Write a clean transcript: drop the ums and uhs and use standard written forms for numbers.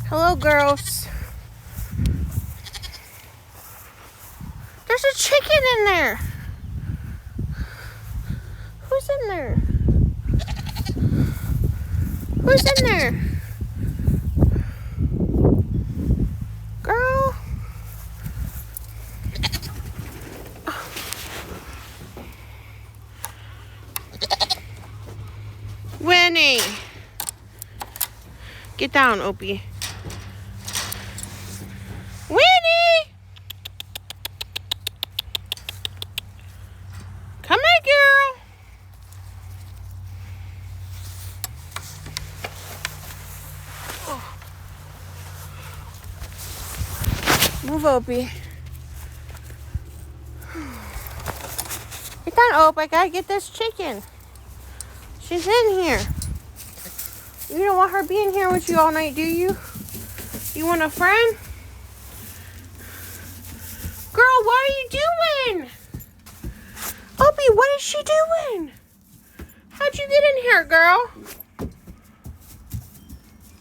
Hello, girls. There's a chicken in there. Who's in there? Who's in there? Girl. Winnie. Get down, Opie. Winnie! Come here, girl. Move, Opie. Get down, Opie. I gotta get this chicken. She's in here. You don't want her being here with you all night, do you? You want a friend? Girl, what are you doing? Opie, what is she doing? How'd you get in here, girl?